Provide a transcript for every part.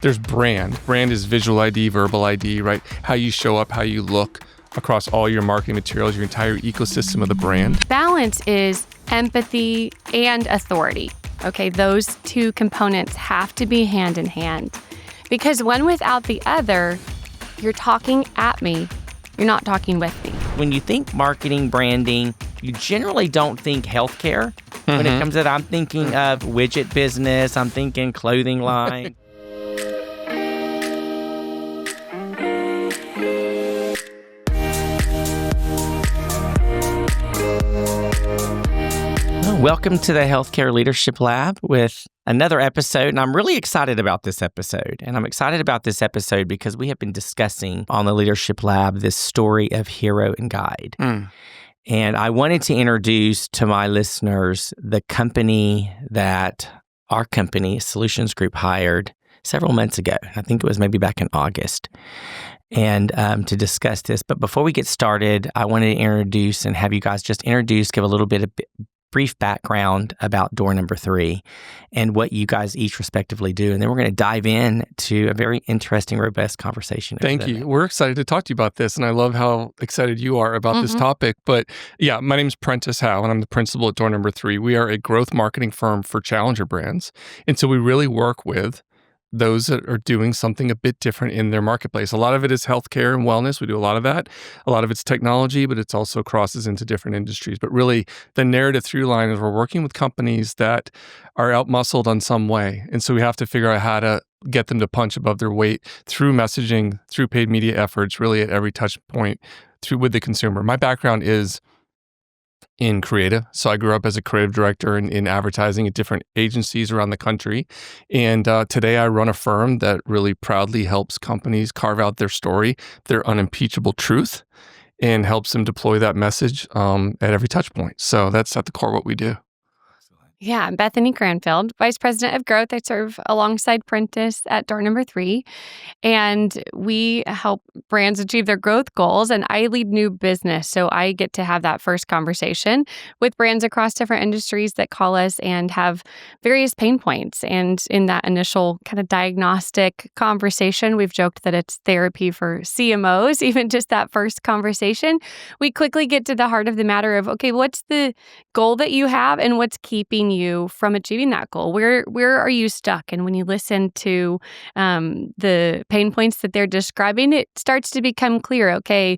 There's brand. Brand is visual ID, verbal ID, right? How you show up, how you look across all your marketing materials, your entire ecosystem of the brand. Balance is empathy and authority. Okay, those two components have to be hand in hand. Because one without the other, you're talking at me, you're not talking with me. When you think marketing, branding, you generally don't think healthcare. When it comes to that, I'm thinking of widget business, I'm thinking clothing line. Welcome to the Healthcare Leadership Lab with another episode, and I'm really excited about this episode. And I'm excited about this episode because we have been discussing on the Leadership Lab this story of hero and guide. And I wanted to introduce to my listeners the company that our company, Solutions Group, hired several months ago. I think it was maybe back in August. And to discuss this. But before we get started, I wanted to introduce and have you guys just introduce, give a little bit of brief background about door number 3 and what you guys each respectively do. And then we're going to dive in to a very interesting, robust conversation. Thank you. We're excited to talk to you about this. And I love how excited you are about this topic. But yeah, my name is Prentice Howe, and I'm the principal at door number 3. We are a growth marketing firm for challenger brands. And so we really work with those that are doing something a bit different in their marketplace. A lot of it is healthcare and wellness. We do a lot of that. A lot of it's technology, but it's also crosses into different industries. But really, the narrative through line is we're working with companies that are outmuscled on some way. And so we have to figure out how to get them to punch above their weight through messaging, through paid media efforts, really at every touch point with the consumer. My background is in creative. So I grew up as a creative director in advertising at different agencies around the country. And today I run a firm that really proudly helps companies carve out their story, their unimpeachable truth, and helps them deploy that message at every touch point. So that's at the core of what we do. Yeah, I'm Bethany, Cranfield, Vice President of Growth. I serve alongside Prentice at door number 3, and we help brands achieve their growth goals, and I lead new business, so I get to have that first conversation with brands across different industries that call us and have various pain points. And in that initial kind of diagnostic conversation, we've joked that it's therapy for CMOs, even just that first conversation. We quickly get to the heart of the matter of, okay, what's the goal that you have and what's keeping you from achieving that goal? Where are you stuck? And when you listen to the pain points that they're describing, it starts to become clear. Okay,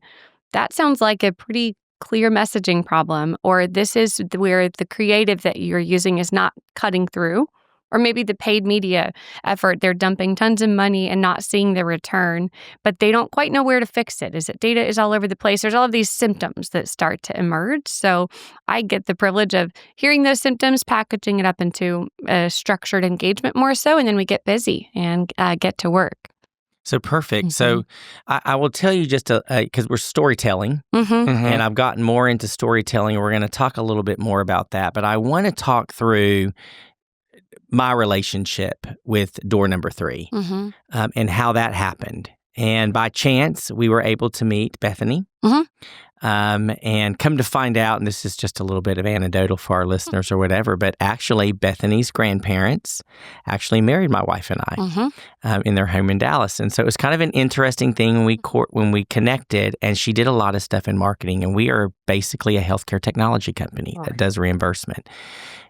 that sounds like a pretty clear messaging problem, or this is where the creative that you're using is not cutting through. Or maybe the paid media effort, they're dumping tons of money and not seeing the return, but they don't quite know where to fix it. Is it data is all over the place? There's all of these symptoms that start to emerge. So I get the privilege of hearing those symptoms, packaging it up into a structured engagement more so, and then we get busy and get to work. So perfect. So I will tell you just because we're storytelling, and I've gotten more into storytelling, and we're going to talk a little bit more about that. But I want to talk through my relationship with door number 3 and how that happened. And by chance, we were able to meet Bethany and come to find out, and this is just a little bit of anecdotal for our listeners or whatever, but actually Bethany's grandparents actually married my wife and I in their home in Dallas. And so it was kind of an interesting thing when we connected, and she did a lot of stuff in marketing, and we are basically a healthcare technology company that does reimbursement.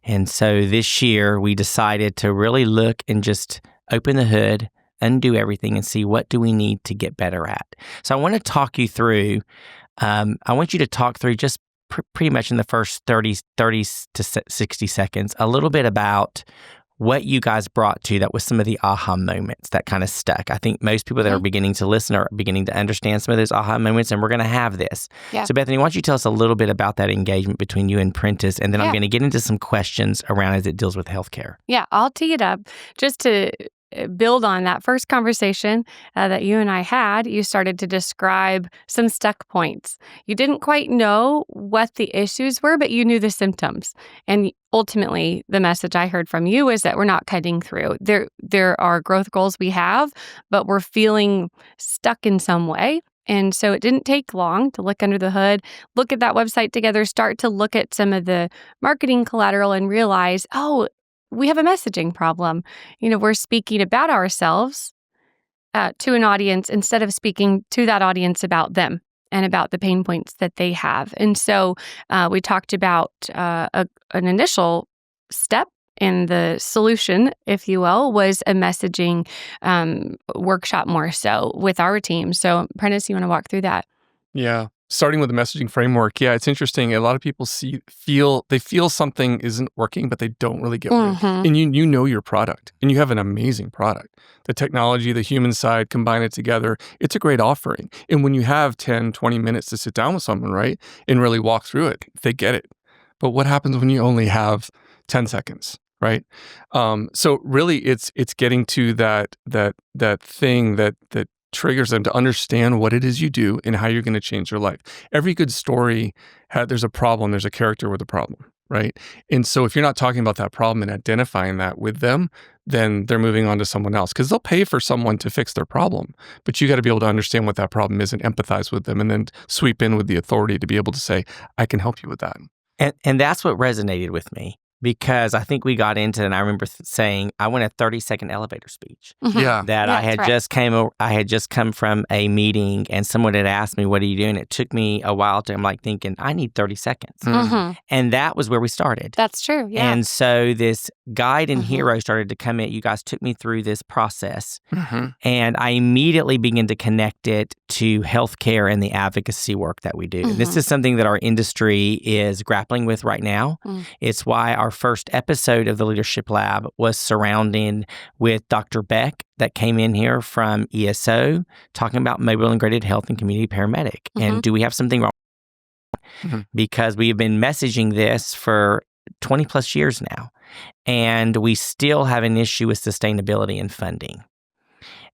And so this year we decided to really look and just open the hood, undo everything, and see what do we need to get better at. So I want to talk you through, I want you to talk through just pretty much in the first 30 to 60 seconds, a little bit about what you guys brought to that was some of the aha moments that kind of stuck. I think most people that are beginning to listen are beginning to understand some of those aha moments, and we're going to have this. Yeah. So Bethany, why don't you tell us a little bit about that engagement between you and Prentice, and then I'm going to get into some questions around as it deals with healthcare. Yeah, I'll tee it up just to build on that first conversation that you and I had. You started to describe some stuck points. You didn't quite know what the issues were, but you knew the symptoms. And ultimately, the message I heard from you is that we're not cutting through. There are growth goals we have, but we're feeling stuck in some way. And so it didn't take long to look under the hood, look at that website together, start to look at some of the marketing collateral and realize, oh, we have a messaging problem. We're speaking about ourselves to an audience instead of speaking to that audience about them and about the pain points that they have. And so we talked about an initial step in the solution, if you will, was a messaging workshop more so with our team. So Prentice, you want to walk through that? Yeah. Starting with the messaging framework, yeah, it's interesting. A lot of people feel something isn't working, but they don't really get what and you know your product, and you have an amazing product. The technology, the human side, combine it together, it's a great offering. And when you have 10, 20 minutes to sit down with someone, right, and really walk through it, they get it. But what happens when you only have 10 seconds, right? So really, it's getting to that thing that triggers them to understand what it is you do and how you're going to change their life. Every good story, there's a problem, there's a character with a problem, right? And so if you're not talking about that problem and identifying that with them, then they're moving on to someone else because they'll pay for someone to fix their problem. But you got to be able to understand what that problem is and empathize with them and then sweep in with the authority to be able to say, I can help you with that. And that's what resonated with me. Because I think we got into it, and I remember saying, I want a 30-second elevator speech. Yeah. That I had just come from a meeting, and someone had asked me, what are you doing? It took me a while I'm like thinking, I need 30 seconds. And that was where we started. That's true, yeah. And so this guide and hero started to come in. You guys took me through this process, and I immediately began to connect it to healthcare and the advocacy work that we do. And this is something that our industry is grappling with right now. It's why our first episode of the Leadership Lab was surrounding with Dr. Beck that came in here from ESO talking about mobile integrated health and community paramedic. And do we have something wrong? Because we have been messaging this for 20 plus years now, and we still have an issue with sustainability and funding.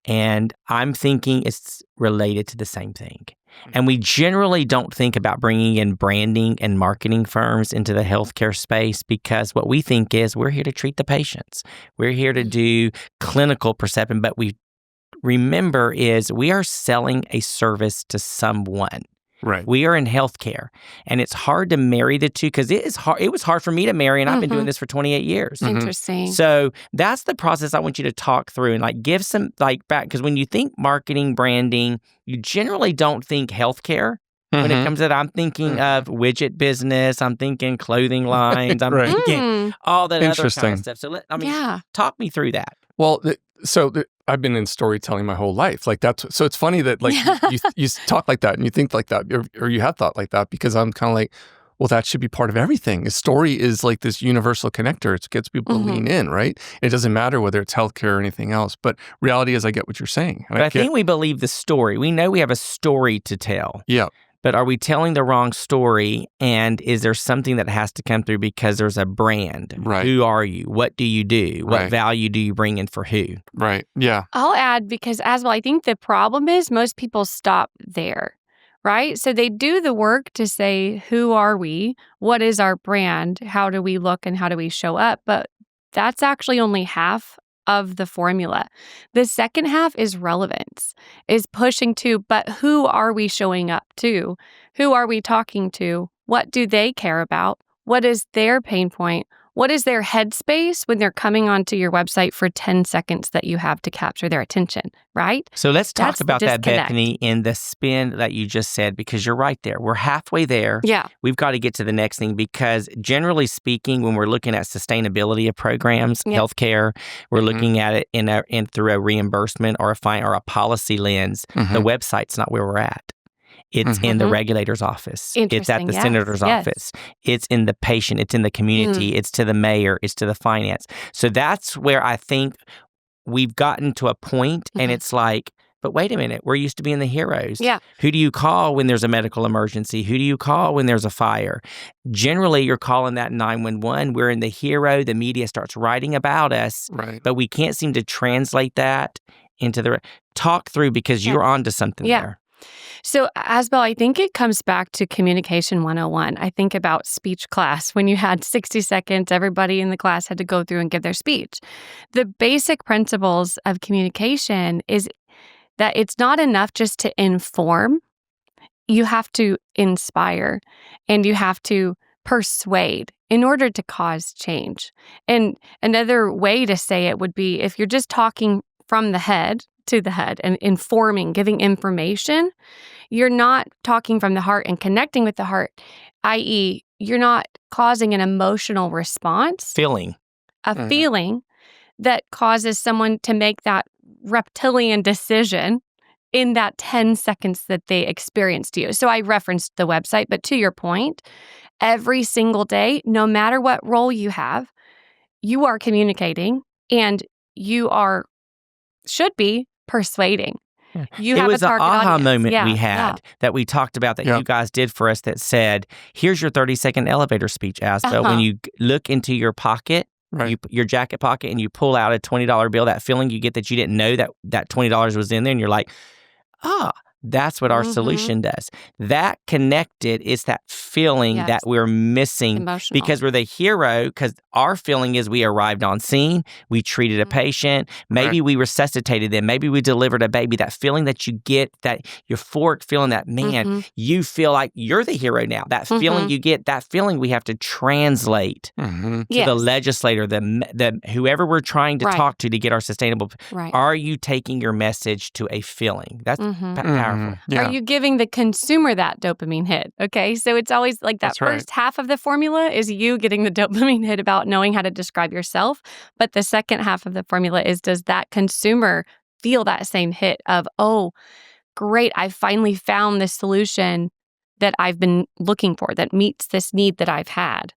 And I'm thinking it's related to the same thing. And we generally don't think about bringing in branding and marketing firms into the healthcare space because what we think is we're here to treat the patients. We're here to do clinical perception, but we remember is we are selling a service to someone. Right. We are in healthcare, and it's hard to marry the two because it is hard. It was hard for me to marry, and I've been doing this for 28 years. Interesting. So that's the process I want you to talk through and like give some like back because when you think marketing, branding, you generally don't think healthcare. When it comes to that, I'm thinking of widget business. I'm thinking clothing lines. I'm thinking all that other kind of stuff. So talk me through that. Well, I've been in storytelling my whole life. Like so it's funny that like you talk like that and you think like that or you have thought like that because I'm kind of like, well, that should be part of everything. A story is like this universal connector. It gets people to lean in, right? It doesn't matter whether it's healthcare or anything else. But reality is I get what you're saying. But I think we believe the story. We know we have a story to tell. Yeah. But are we telling the wrong story? And is there something that has to come through because there's a brand? Right. Who are you? What do you do? What value do you bring in for who? Right. Yeah. I'll add because Asbel, I think the problem is most people stop there, right? So they do the work to say, who are we? What is our brand? How do we look and how do we show up? But that's actually only half of the formula. The second half is relevance, is pushing to, but who are we showing up to? Who are we talking to? What do they care about? What is their pain point? What is their headspace when they're coming onto your website for 10 seconds that you have to capture their attention, right? So let's talk about that, Bethany, in the spin that you just said, because you're right there. We're halfway there. Yeah. We've got to get to the next thing because generally speaking, when we're looking at sustainability of programs, healthcare, we're looking at it in through a reimbursement or a policy lens. The website's not where we're at. It's in the regulator's office. It's at the senator's office. It's in the patient. It's in the community. It's to the mayor. It's to the finance. So that's where I think we've gotten to a point and it's like, but wait a minute, we're used to being the heroes. Yeah. Who do you call when there's a medical emergency? Who do you call when there's a fire? Generally, you're calling that 911. We're in the hero. The media starts writing about us, but we can't seem to translate that into the talk through because you're onto something there. So, Asbel, I think it comes back to Communication 101. I think about speech class. When you had 60 seconds, everybody in the class had to go through and give their speech. The basic principles of communication is that it's not enough just to inform. You have to inspire and you have to persuade in order to cause change. And another way to say it would be if you're just talking from the head to the head and informing, giving information, you're not talking from the heart and connecting with the heart, i.e., you're not causing an emotional response. Feeling that causes someone to make that reptilian decision in that 10 seconds that they experienced you. So I referenced the website, but to your point, every single day, no matter what role you have, you are communicating and you should be persuading. You have it was a an target aha audience. moment we had that we talked about that you guys did for us that said, here's your 30-second elevator speech, Asbel. When you look into your pocket, your jacket pocket, and you pull out a $20 bill, that feeling you get that you didn't know that $20 was in there, and you're like, that's what our solution does. That connected is that feeling that we're missing. Emotional. Because we're the hero, because our feeling is we arrived on scene, we treated a patient, maybe we resuscitated them, maybe we delivered a baby. That feeling that you get, that euphoric feeling that, man, you feel like you're the hero now. That feeling you get, that feeling we have to translate to the legislator, the whoever we're trying to talk to get our sustainable. Are you taking your message to a feeling? That's powerful. Are you giving the consumer that dopamine hit? Okay, so it's always like that first half of the formula is you getting the dopamine hit about knowing how to describe yourself. But the second half of the formula is, does that consumer feel that same hit of, oh, great, I finally found this solution that I've been looking for that meets this need that I've had.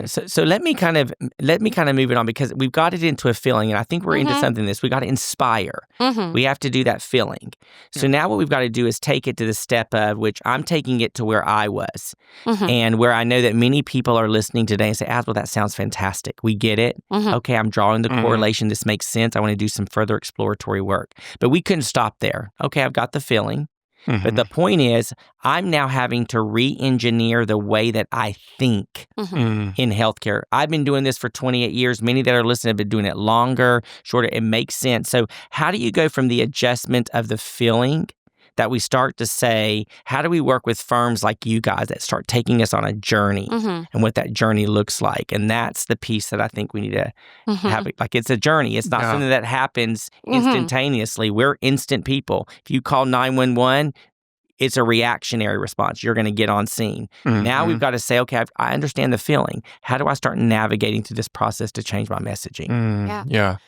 So let me kind of move it on, because we've got it into a feeling, and I think we're into something we got to inspire. We have to do that feeling. So now what we've got to do is take it to the step of which I'm taking it to where I was, and where I know that many people are listening today and say, Asbel, that sounds fantastic. We get it. Okay, I'm drawing the correlation. This makes sense. I want to do some further exploratory work. But we couldn't stop there. Okay, I've got the feeling. But the point is, I'm now having to re-engineer the way that I think in healthcare. I've been doing this for 28 years. Many that are listening have been doing it longer, shorter. It makes sense. So how do you go from the adjustment of the feeling that we start to say, how do we work with firms like you guys that start taking us on a journey and what that journey looks like? And that's the piece that I think we need to have. Like, it's a journey. It's not something that happens instantaneously. We're instant people. If you call 911, it's a reactionary response. You're going to get on scene. Now we've got to say, okay, I understand the feeling. How do I start navigating through this process to change my messaging?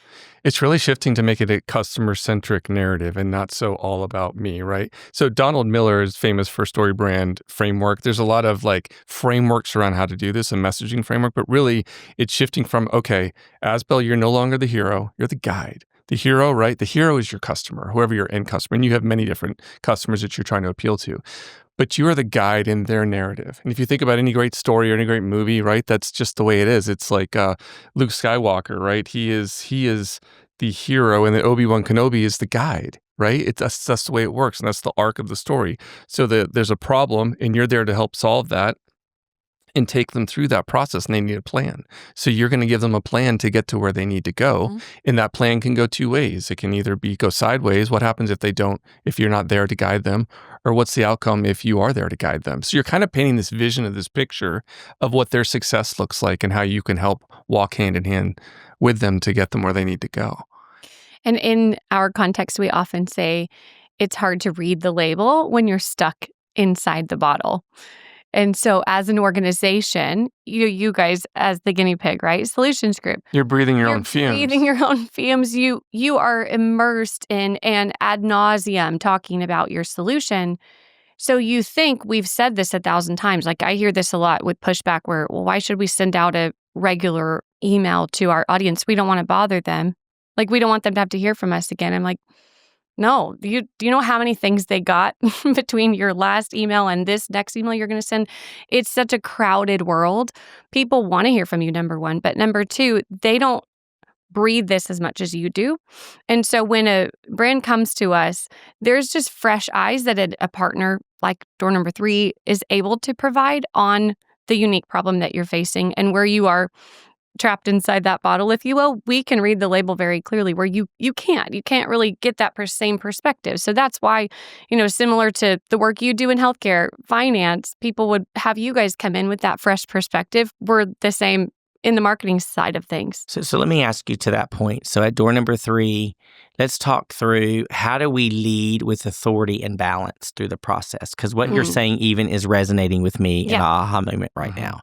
It's really shifting to make it a customer-centric narrative and not so all about me, right? So Donald Miller is famous for story brand framework. There's a lot of like frameworks around how to do this, a messaging framework, but really it's shifting from, okay, Asbel, you're no longer the hero, you're the guide. The hero, right? The hero is your customer, whoever your end customer, and you have many different customers that you're trying to appeal to. But you are the guide in their narrative. And if you think about any great story or any great movie, right, that's just the way it is. It's like Luke Skywalker, right? He is the hero, and the Obi-Wan Kenobi is the guide, right? That's the way it works, and that's the arc of the story. So there's a problem, and you're there to help solve that and take them through that process, and they need a plan. So you're going to give them a plan to get to where they need to go, and that plan can go two ways. It can either go sideways. What happens if you're not there to guide them, or what's the outcome if you are there to guide them? So you're kind of painting this vision of this picture of what their success looks like and how you can help walk hand in hand with them to get them where they need to go. And in our context, we often say it's hard to read the label when you're stuck inside the bottle. And so as an organization, you guys as the guinea pig, right? Solutions Group. You're breathing your own fumes. Breathing your own fumes. You are immersed in and ad nauseum talking about your solution. So you think, we've said this 1,000 times, like I hear this a lot with pushback where, well, why should we send out a regular email to our audience? We don't want to bother them. Like, we don't want them to have to hear from us again. I'm like, no, do you know how many things they got between your last email and this next email you're going to send? It's such a crowded world. People want to hear from you, number one. But number two, they don't breathe this as much as you do. And so when a brand comes to us, there's just fresh eyes that a partner like Door Number 3 is able to provide on the unique problem that you're facing and where you are trapped inside that bottle, if you will. We can read the label very clearly where you can't really get that same perspective. So that's why, similar to the work you do in healthcare, finance, people would have you guys come in with that fresh perspective. We're the same in the marketing side of things. So let me ask you to that point. So at door number 3, let's talk through how do we lead with authority and balance through the process? Because what you're saying even is resonating with me in an aha moment right now.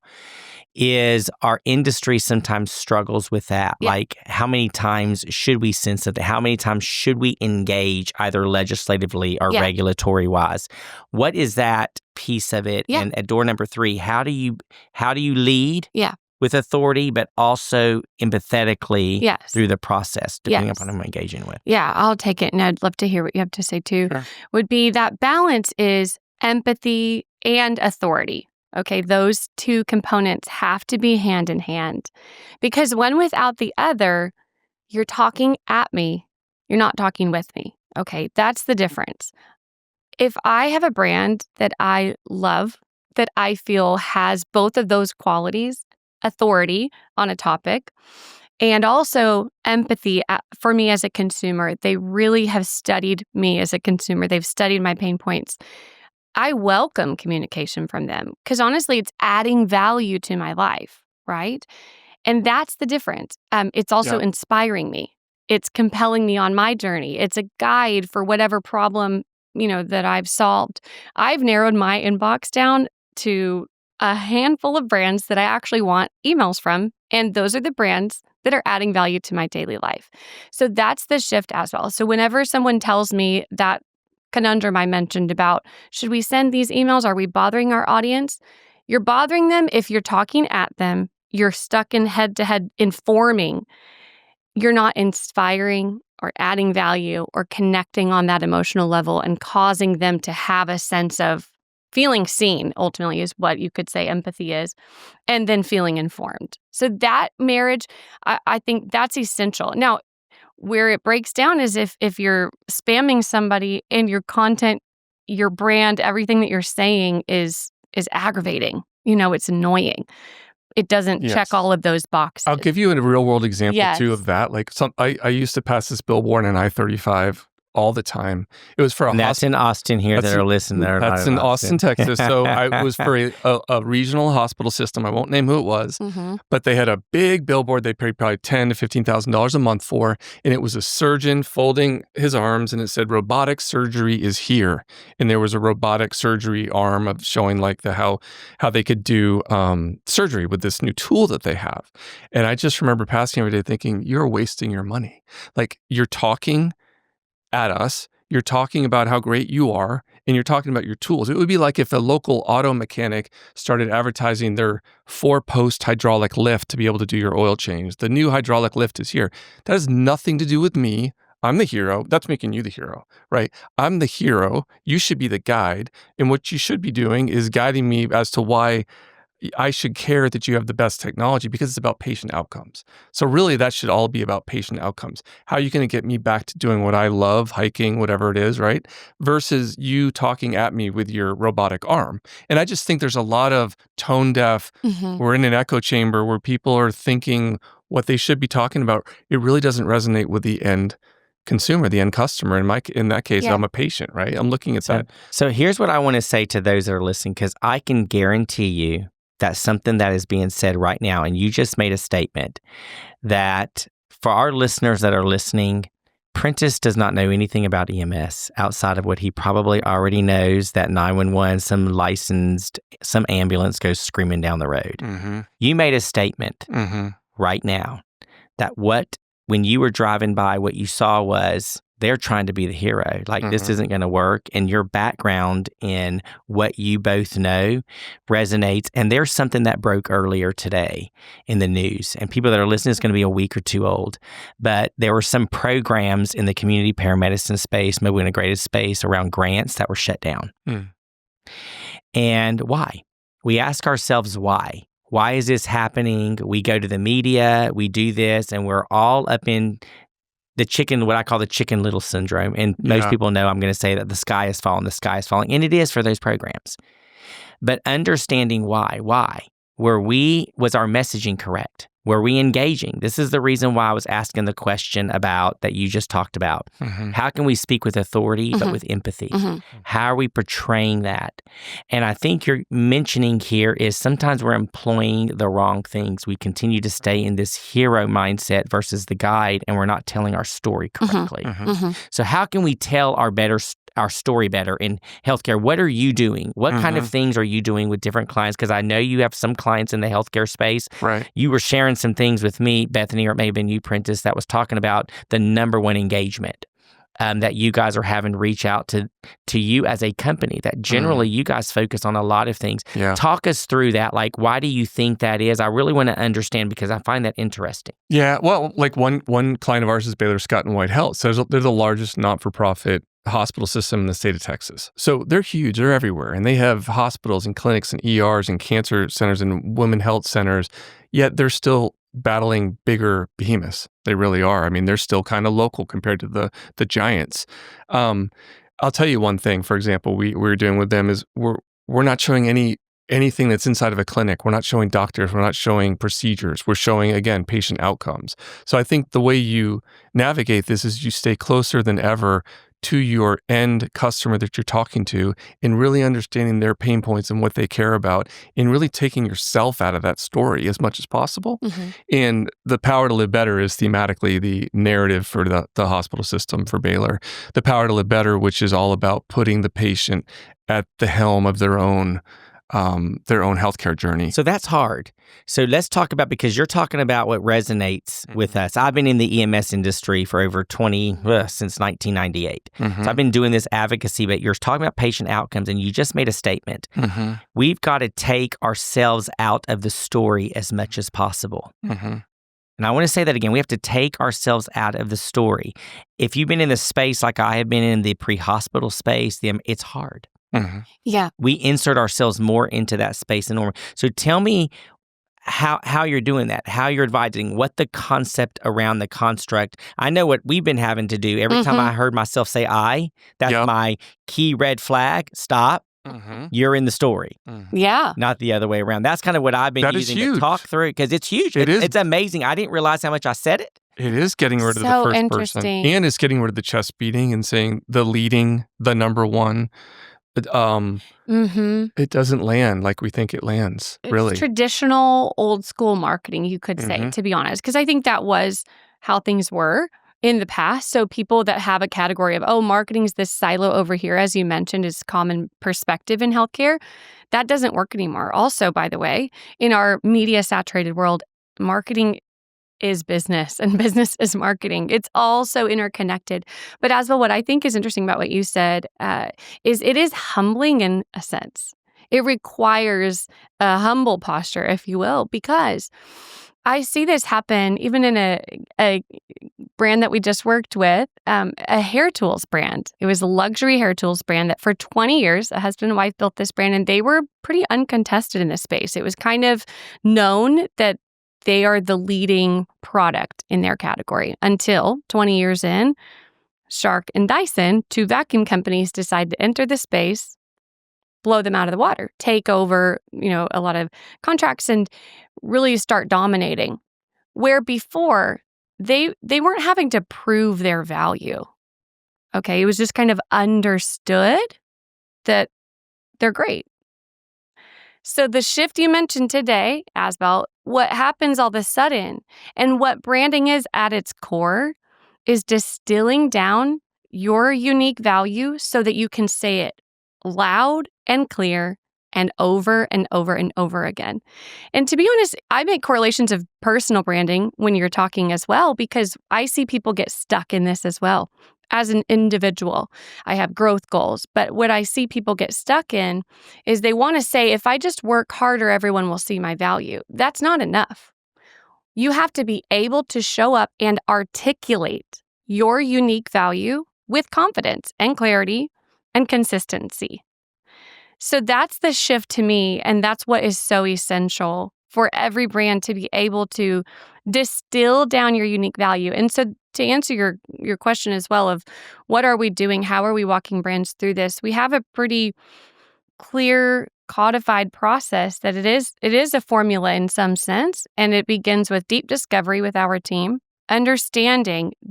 Is our industry sometimes struggles with that. Like, how many times should we sense it? How many times should we engage either legislatively or regulatory wise? What is that piece of it? And at door number 3, how do you lead with authority, but also empathetically through the process, depending upon who I'm engaging with? Yeah, I'll take it. And I'd love to hear what you have to say too. Sure. Would be that balance is empathy and authority. Okay, those two components have to be hand in hand, because one without the other, you're talking at me, you're not talking with me. Okay, that's the difference. If I have a brand that I love, that I feel has both of those qualities, authority on a topic, and also empathy for me as a consumer, they really have studied me as a consumer. They've studied my pain points. I welcome communication from them because honestly, it's adding value to my life, right? And that's the difference. It's also inspiring me. It's compelling me on my journey. It's a guide for whatever problem, that I've solved. I've narrowed my inbox down to a handful of brands that I actually want emails from. And those are the brands that are adding value to my daily life. So that's the shift as well. So whenever someone tells me that conundrum I mentioned about, should we send these emails? Are we bothering our audience? You're bothering them if you're talking at them. You're stuck in head-to-head informing. You're not inspiring or adding value or connecting on that emotional level and causing them to have a sense of feeling seen, ultimately, is what you could say empathy is, and then feeling informed. So that marriage, I think that's essential. Now, where it breaks down is if you're spamming somebody and your content, your brand, everything that you're saying is aggravating. It's annoying. It doesn't check all of those boxes. I'll give you a real world example too of that. Like I used to pass this billboard on I-35 all the time. It was for that's in Austin here that are listening there. That's in Austin, Texas. So it was for a regional hospital system. I won't name who it was, but they had a big billboard they paid probably $10,000 to $15,000 a month for, and it was a surgeon folding his arms, and it said robotic surgery is here. And there was a robotic surgery arm of showing like how they could do surgery with this new tool that they have. And I just remember passing every day thinking, you're wasting your money. Like, you're talking at us, you're talking about how great you are, and you're talking about your tools. It would be like if a local auto mechanic started advertising their 4-post hydraulic lift to be able to do your oil change. The new hydraulic lift is here. That has nothing to do with me. I'm the hero. That's making you the hero, right? I'm the hero. You should be the guide. And what you should be doing is guiding me as to why I should care that you have the best technology, because it's about patient outcomes. So really, that should all be about patient outcomes. How are you going to get me back to doing what I love, hiking, whatever it is, right? Versus you talking at me with your robotic arm. And I just think there's a lot of tone deaf. We're in an echo chamber where people are thinking what they should be talking about. It really doesn't resonate with the end consumer, the end customer. In that case, I'm a patient, right? I'm looking at that. So here's what I want to say to those that are listening, because I can guarantee you that's something that is being said right now. And you just made a statement that for our listeners that are listening, Prentice does not know anything about EMS outside of what he probably already knows, that 911, some ambulance goes screaming down the road. You made a statement right now that when you were driving by, what you saw was they're trying to be the hero. Like, this isn't going to work. And your background in what you both know resonates. And there's something that broke earlier today in the news. And people that are listening, it's going to be a week or two old. But there were some programs in the community paramedicine space, mobile integrated space, around grants that were shut down. And why? We ask ourselves why. Why is this happening? We go to the media, we do this, and we're all up in what I call the chicken little syndrome. And most people know I'm going to say that the sky is falling. And it is for those programs. But understanding why? Was our messaging correct? Were we engaging? This is the reason why I was asking the question about that you just talked about. How can we speak with authority, but with empathy? How are we portraying that? And I think you're mentioning here is sometimes we're employing the wrong things. We continue to stay in this hero mindset versus the guide, and we're not telling our story correctly. So how can we tell our story better in healthcare? What are you doing? What kind of things are you doing with different clients? Because I know you have some clients in the healthcare space. Right. You were sharing some things with me, Bethany, or it may have been you, Prentice, that was talking about the number one engagement that you guys are having reach out to you as a company, that generally you guys focus on a lot of things. Yeah. Talk us through that. Like, why do you think that is? I really want to understand because I find that interesting. Yeah. Well, like one client of ours is Baylor Scott White Health. So they're the largest not-for-profit hospital system in the state of Texas. So they're huge. They're everywhere. And they have hospitals and clinics and ERs and cancer centers and women health centers, yet they're still battling bigger behemoths. They really are. I mean, they're still kind of local compared to the giants. I'll tell you one thing, for example, we're doing with them is we're not showing anything that's inside of a clinic. We're not showing doctors. We're not showing procedures. We're showing, again, patient outcomes. So I think the way you navigate this is you stay closer than ever to your end customer that you're talking to and really understanding their pain points and what they care about and really taking yourself out of that story as much as possible. And the Power to Live Better is thematically the narrative for the hospital system for Baylor. The Power to Live Better, which is all about putting the patient at the helm of their own healthcare journey. So that's hard. So let's talk about, because you're talking about what resonates with us. I've been in the EMS industry for over since 1998. So I've been doing this advocacy, but you're talking about patient outcomes and you just made a statement. We've got to take ourselves out of the story as much as possible. And I want to say that again. We have to take ourselves out of the story. If you've been in the space like I have been in the pre-hospital space, it's hard. Yeah. We insert ourselves more into that space than normal. So tell me how you're doing that, how you're advising, what the concept around the construct. I know what we've been having to do. Every time I heard myself say I, that's my key red flag. Stop. You're in the story. Yeah. Not the other way around. That's kind of what I've been using to talk through, because it's huge. It's amazing. I didn't realize how much I said it. It is getting rid of the first person. And it's getting rid of the chest beating and saying the leading, the number one. It doesn't land like we think it lands, really. It's traditional, old school marketing, you could say, to be honest, because I think that was how things were in the past. So people that have a category of, marketing is this silo over here, as you mentioned, is common perspective in healthcare. That doesn't work anymore. Also, by the way, in our media-saturated world, marketing is business and business is marketing. It's all so interconnected. But Asbel, what I think is interesting about what you said is it is humbling in a sense. It requires a humble posture, if you will, because I see this happen even in a brand that we just worked with, a hair tools brand. It was a luxury hair tools brand that for 20 years, a husband and wife built this brand, and they were pretty uncontested in this space. It was kind of known that they are the leading product in their category until 20 years in, Shark and Dyson, two vacuum companies, decide to enter the space, blow them out of the water, take over, a lot of contracts and really start dominating. Where before they weren't having to prove their value. Okay, it was just kind of understood that they're great. So the shift you mentioned today, Asbel, what happens all of a sudden, and what branding is at its core, is distilling down your unique value so that you can say it loud and clear and over and over and over again. And to be honest, I make correlations of personal branding when you're talking as well, because I see people get stuck in this as well. As an individual, I have growth goals, but what I see people get stuck in is they want to say, if I just work harder, everyone will see my value. That's not enough. You have to be able to show up and articulate your unique value with confidence and clarity and consistency. So that's the shift to me, and that's what is so essential for every brand to be able to distill down your unique value. And so to answer your question as well of what are we doing, how are we walking brands through this, we have a pretty clear codified process that it is a formula in some sense, and it begins with deep discovery with our team,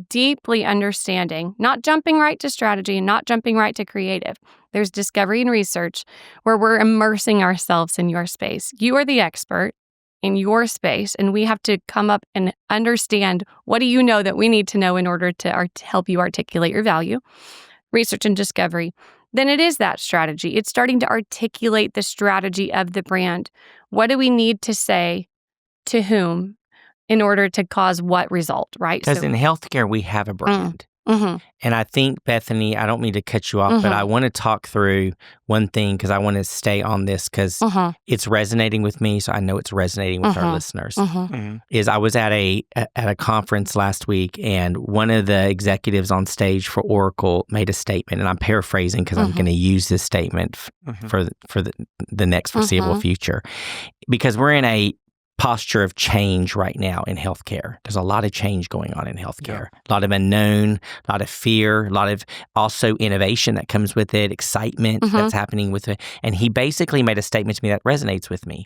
deeply understanding, not jumping right to strategy, not jumping right to creative. There's discovery and research where we're immersing ourselves in your space. You are the expert in your space, and we have to come up and understand, what do you know that we need to know in order to help you articulate your value? Research and discovery. Then it is that strategy. It's starting to articulate the strategy of the brand. What do we need to say to whom in order to cause what result, right? Because in healthcare, we have a brand. Mm-hmm. And I think, Bethany, I don't mean to cut you off, but I want to talk through one thing because I want to stay on this because it's resonating with me. So I know it's resonating with our listeners. Is I was at a conference last week, and one of the executives on stage for Oracle made a statement, and I'm paraphrasing because I'm going to use this statement for the next foreseeable future, because we're in a posture of change right now in healthcare. There's a lot of change going on in healthcare. A lot of unknown, a lot of fear, a lot of also innovation that comes with it, excitement that's happening with it. And he basically made a statement to me that resonates with me.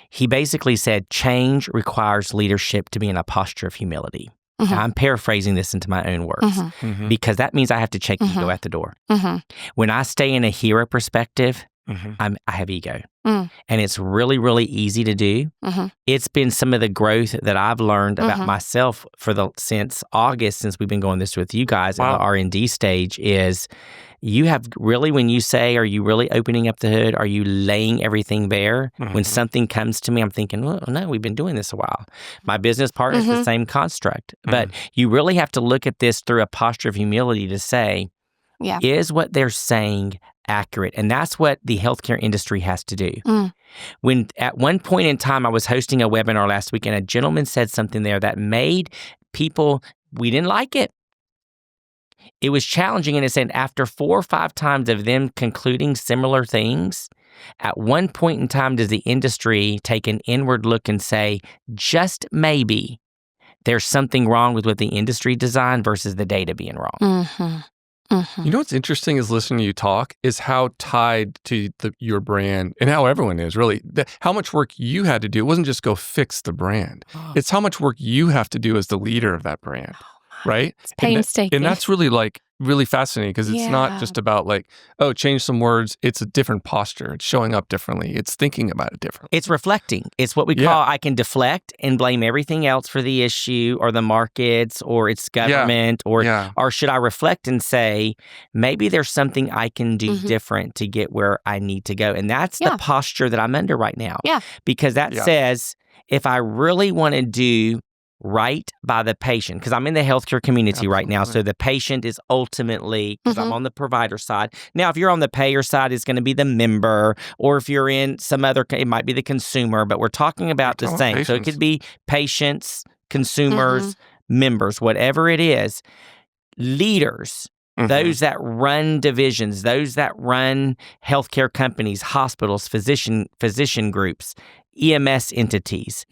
He basically said, change requires leadership to be in a posture of humility. Now, I'm paraphrasing this into my own words because that means I have to check ego at the door. When I stay in a hero perspective, I have ego. And it's really, really easy to do. It's been some of the growth that I've learned about myself since August, since we've been going this with you guys in the R&D stage, is you have really, when you say, are you really opening up the hood? Are you laying everything bare? When something comes to me, I'm thinking, well, no, we've been doing this a while. My business partner is the same construct. But you really have to look at this through a posture of humility to say, is what they're saying accurate? And that's what the healthcare industry has to do. When at one point in time, I was hosting a webinar last week, and a gentleman said something there that made people, we didn't like it. It was challenging, and it said after 4 or 5 times of them concluding similar things, at one point in time does the industry take an inward look and say, just maybe there's something wrong with what the industry designed versus the data being wrong. You know what's interesting is listening to you talk is how tied to your brand and how everyone is really, how much work you had to do. It wasn't just go fix the brand. It's how much work you have to do as the leader of that brand, right? It's painstaking. And that's really really fascinating because it's not just about change some words. It's a different posture. It's showing up differently. It's thinking about it differently. It's reflecting. It's what we call, I can deflect and blame everything else for the issue or the markets or its government or should I reflect and say, maybe there's something I can do different to get where I need to go. And that's the posture that I'm under right now. Because that says, if I really want to do right by the patient, because I'm in the healthcare community right now. So the patient is ultimately, because I'm on the provider side. Now, if you're on the payer side, it's going to be the member, or if you're in some other, it might be the consumer, but we're talking about the same. Patients. So it could be patients, consumers, members, whatever it is. Leaders, those that run divisions, those that run healthcare companies, hospitals, physician groups, EMS entities.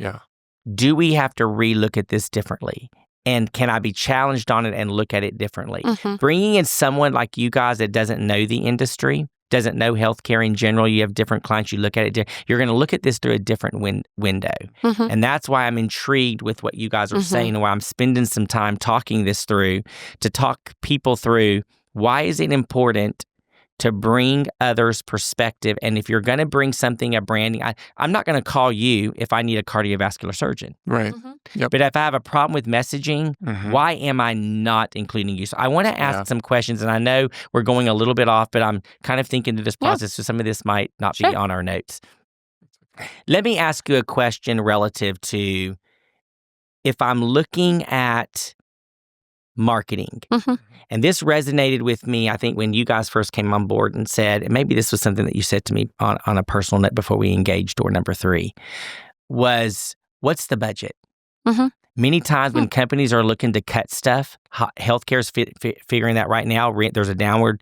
Do we have to relook at this differently? And can I be challenged on it and look at it differently? Bringing in someone like you guys that doesn't know the industry, doesn't know healthcare in general, you have different clients, you look at it, you're going to look at this through a different window. And that's why I'm intrigued with what you guys are saying and why I'm spending some time talking this through, to talk people through why is it important to bring others' perspective. And if you're going to bring something, a branding, I'm not going to call you if I need a cardiovascular surgeon. Right. But if I have a problem with messaging, why am I not including you? So I want to ask some questions, and I know we're going a little bit off, but I'm kind of thinking through this process, so some of this might not be on our notes. Let me ask you a question relative to if I'm looking at marketing. And this resonated with me, I think, when you guys first came on board and said, and maybe this was something that you said to me on a personal note before we engaged door number 3, was, what's the budget? Many times when companies are looking to cut stuff, healthcare is figuring that right now. There's a downward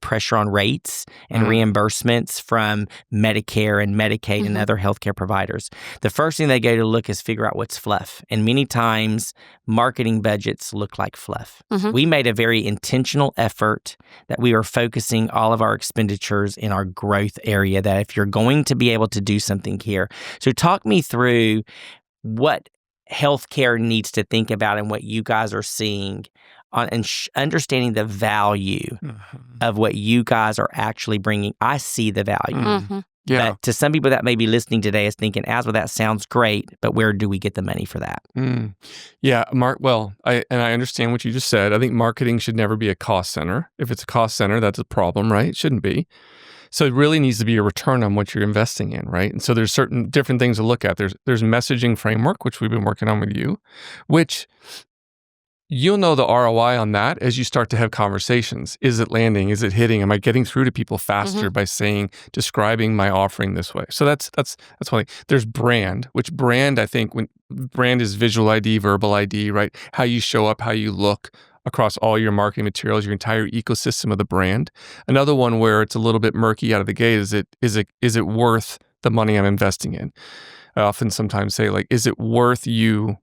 pressure on rates and reimbursements from Medicare and Medicaid and other healthcare providers. The first thing they go to look is figure out what's fluff. And many times, marketing budgets look like fluff. We made a very intentional effort that we are focusing all of our expenditures in our growth area, that if you're going to be able to do something here. So talk me through what healthcare needs to think about and what you guys are seeing on and understanding the value of what you guys are actually bringing. I see the value. Yeah. But to some people that may be listening today is thinking, Asbel, that sounds great, but where do we get the money for that? Yeah, I understand what you just said. I think marketing should never be a cost center. If it's a cost center, that's a problem, right? It shouldn't be. So it really needs to be a return on what you're investing in, right? And so there's certain different things to look at. There's messaging framework, which we've been working on with you, which you'll know the ROI on that as you start to have conversations. Is it landing? Is it hitting? Am I getting through to people faster by describing my offering this way? So that's one thing. There's brand, which brand, I think, when brand is visual ID, verbal ID, right? How you show up, how you look across all your marketing materials, your entire ecosystem of the brand. Another one where it's a little bit murky out of the gate is it worth the money I'm investing in? I often sometimes say, like, is it worth you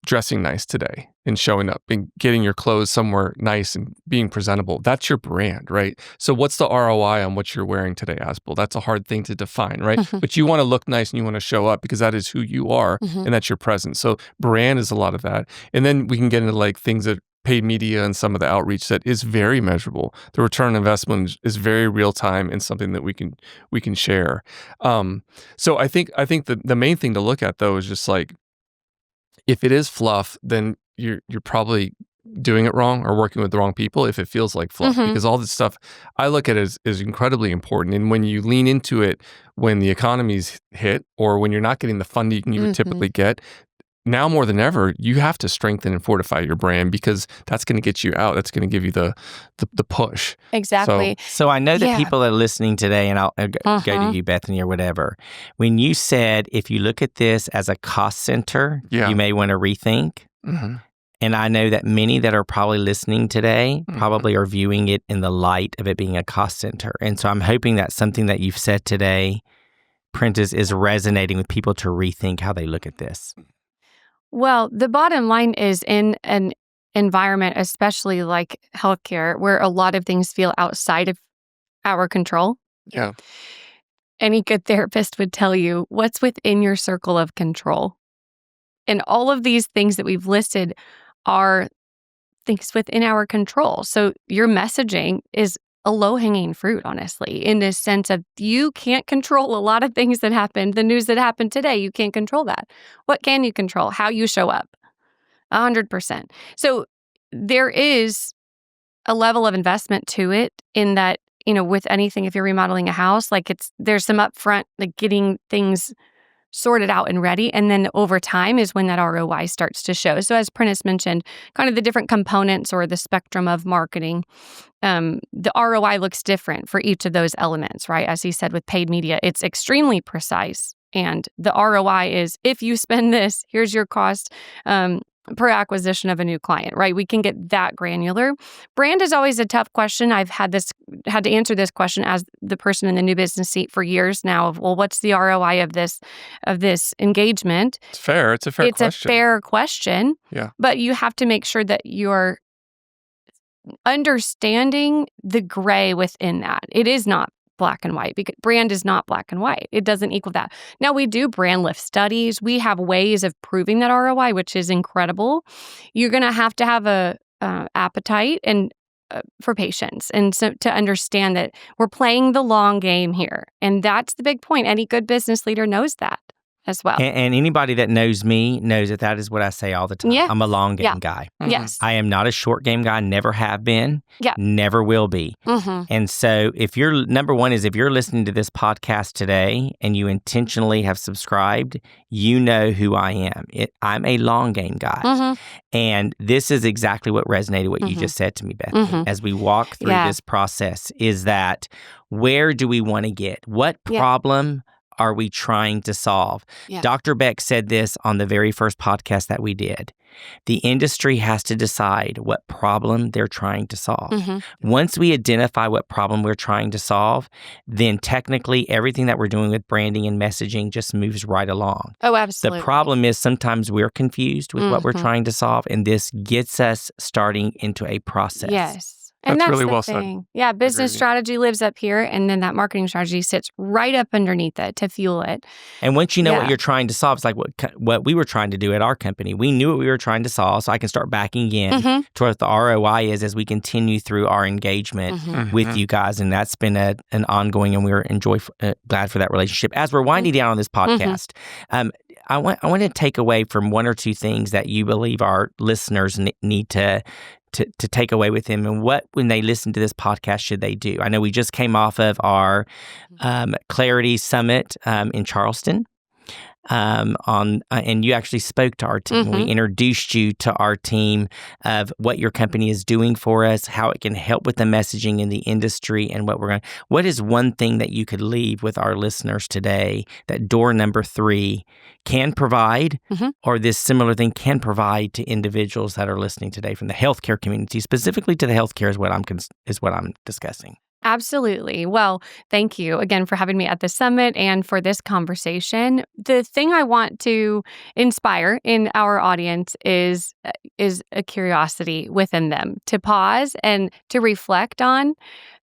dressing nice today and showing up and getting your clothes somewhere nice and being presentable? That's your brand, right? So what's the ROI on what you're wearing today, Asbel? That's a hard thing to define, right? But you want to look nice and you want to show up because that is who you are and that's your presence. So brand is a lot of that. And then we can get into like things that paid media and some of the outreach that is very measurable. The return on investment is very real time and something that we can share. So I think the main thing to look at though is just like, if it is fluff, then you're probably doing it wrong or working with the wrong people if it feels like fluff, because all this stuff I look at is incredibly important. And when you lean into it, when the economy's hit or when you're not getting the funding you would typically get, now more than ever, you have to strengthen and fortify your brand because that's going to get you out. That's going to give you the push. Exactly. So I know that people are listening today, and I'll go to you, Bethany, or whatever. When you said, if you look at this as a cost center, you may want to rethink. And I know that many that are probably listening today probably are viewing it in the light of it being a cost center. And so I'm hoping that something that you've said today, Prentice, is resonating with people to rethink how they look at this. Well, the bottom line is in an environment, especially like healthcare, where a lot of things feel outside of our control. Yeah. Any good therapist would tell you what's within your circle of control. And all of these things that we've listed are things within our control. So your messaging is a low-hanging fruit, honestly, in the sense of you can't control a lot of things that happen. The news that happened today, you can't control that. What can you control? How you show up. 100%. So there is a level of investment to it in that, with anything, if you're remodeling a house, like there's some upfront, like getting things sorted out and ready. And then over time is when that ROI starts to show. So as Prentice mentioned, kind of the different components or the spectrum of marketing, the ROI looks different for each of those elements, right? As he said, with paid media, it's extremely precise. And the ROI is, if you spend this, here's your cost per acquisition of a new client, right? We can get that granular. Brand is always a tough question. I've had to answer this question as the person in the new business seat for years now of, well, what's the ROI of this engagement? It's fair. It's a fair question. It's a fair question. Yeah. But you have to make sure that you're understanding the gray within that. It is not black and white because brand is not black and white. It doesn't equal that. Now we do brand lift studies. We have ways of proving that ROI, which is incredible. You're going to have a appetite and for patience, and so to understand that we're playing the long game here, and that's the big point. Any good business leader knows that as well. And anybody that knows me knows that is what I say all the time. Yeah. I'm a long game guy. Yes. I am not a short game guy, never have been, never will be. And so if you're listening to this podcast today and you intentionally have subscribed, you know who I am. I'm a long game guy. And this is exactly what resonated, what you just said to me, Bethany, as we walk through this process, is that where do we want to get? What problem are we trying to solve? Yeah. Dr. Beck said this on the very first podcast that we did. The industry has to decide what problem they're trying to solve. Once we identify what problem we're trying to solve, then technically everything that we're doing with branding and messaging just moves right along. Oh, absolutely. The problem is sometimes we're confused with what we're trying to solve, and this gets us starting into a process. Yes. And That's that's really the well thing. said. Yeah, business strategy lives up here, and then that marketing strategy sits right up underneath it to fuel it. And once you know what you're trying to solve, it's like what we were trying to do at our company. We knew what we were trying to solve, so I can start backing in to what the ROI is as we continue through our engagement with you guys. And that's been an ongoing, and we're glad for that relationship. As we're winding down on this podcast, I want to take away from one or two things that you believe our listeners need to take away with them, and what, when they listen to this podcast, should they do? I know we just came off of our Clarity Summit in Charleston, and you actually spoke to our team. We introduced you to our team of what your company is doing for us, how it can help with the messaging in the industry, and what is one thing that you could leave with our listeners today that door number 3 can provide, or this similar thing can provide to individuals that are listening today from the healthcare community, specifically to the healthcare is what I'm discussing. Absolutely. Well, thank you again for having me at the summit and for this conversation. The thing I want to inspire in our audience is a curiosity within them to pause and to reflect on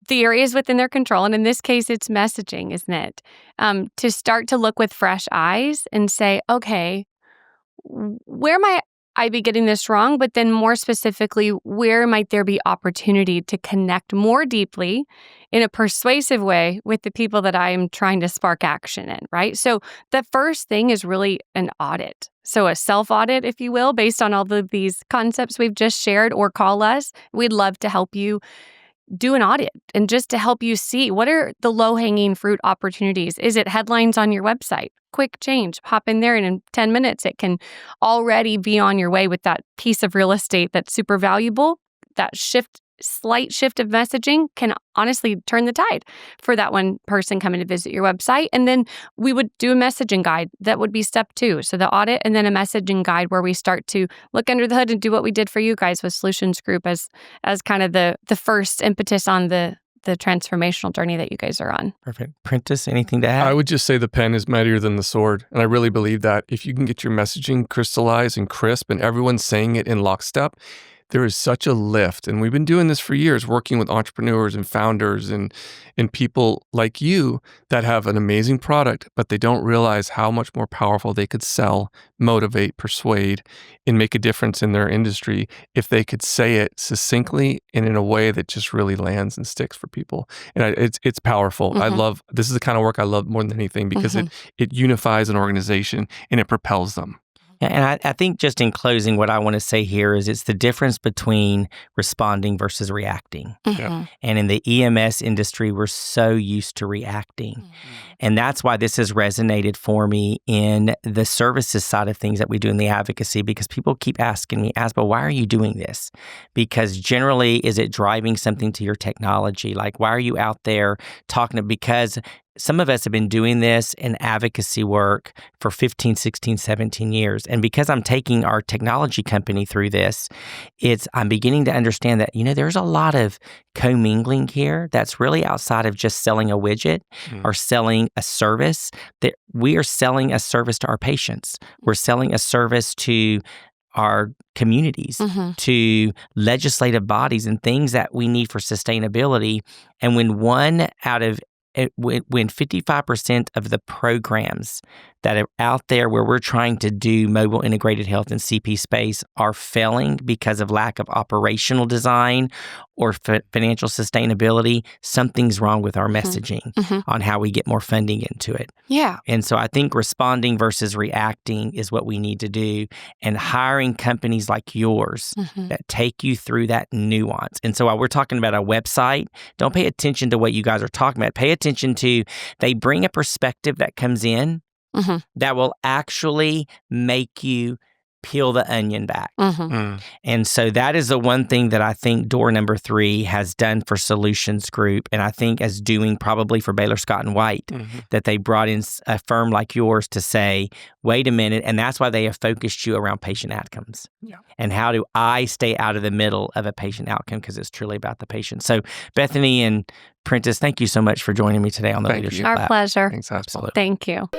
the areas within their control. And in this case, it's messaging, isn't it? To start to look with fresh eyes and say, okay, where might I be getting this wrong? But then more specifically, where might there be opportunity to connect more deeply in a persuasive way with the people that I am trying to spark action in, right? So the first thing is really an audit. So a self-audit, if you will, based on all of these concepts we've just shared, or call us. We'd love to help you do an audit and just to help you see what are the low-hanging fruit opportunities. Is it headlines on your website? Quick change, pop in there, and in 10 minutes, it can already be on your way with that piece of real estate that's super valuable. That slight shift of messaging can honestly turn the tide for that one person coming to visit your website. And then we would do a messaging guide. That would be step 2. So the audit, and then a messaging guide where we start to look under the hood and do what we did for you guys with Solutions Group as kind of the first impetus on the transformational journey that you guys are on. Perfect. Prentice, anything to add? I would just say the pen is mightier than the sword. And I really believe that if you can get your messaging crystallized and crisp and everyone's saying it in lockstep, there is such a lift. And we've been doing this for years, working with entrepreneurs and founders and people like you that have an amazing product, but they don't realize how much more powerful they could sell, motivate, persuade, and make a difference in their industry if they could say it succinctly and in a way that just really lands and sticks for people. And it's powerful. This is the kind of work I love more than anything, because it unifies an organization and it propels them. And I think just in closing, what I want to say here is it's the difference between responding versus reacting. And in the EMS industry, we're so used to reacting. And that's why this has resonated for me in the services side of things that we do in the advocacy, because people keep asking me, Asbel, why are you doing this? Because generally, is it driving something to your technology? Like, why are you out there talking? Because some of us have been doing this in advocacy work for 15, 16, 17 years. And because I'm taking our technology company through this, I'm beginning to understand that, there's a lot of commingling here that's really outside of just selling a widget or selling a service. That we are selling a service to our patients. We're selling a service to our communities, to legislative bodies and things that we need for sustainability. And when 55% of the programs that are out there where we're trying to do mobile integrated health and CP space are failing because of lack of operational design or financial sustainability, something's wrong with our messaging on how we get more funding into it. Yeah. And so I think responding versus reacting is what we need to do, and hiring companies like yours that take you through that nuance. And so while we're talking about a website, don't pay attention to what you guys are talking about. Pay attention to, they bring a perspective that comes in that will actually make you peel the onion back. And so that is the one thing that I think door number 3 has done for Solutions Group, and I think as doing probably for Baylor Scott and White, that they brought in a firm like yours to say, wait a minute, and that's why they have focused you around patient outcomes. And how do I stay out of the middle of a patient outcome, because it's truly about the patient. So Bethany and Prentice, thank you so much for joining me today on the Leadership Lab. Our pleasure. Thanks, Asbel. Thank you.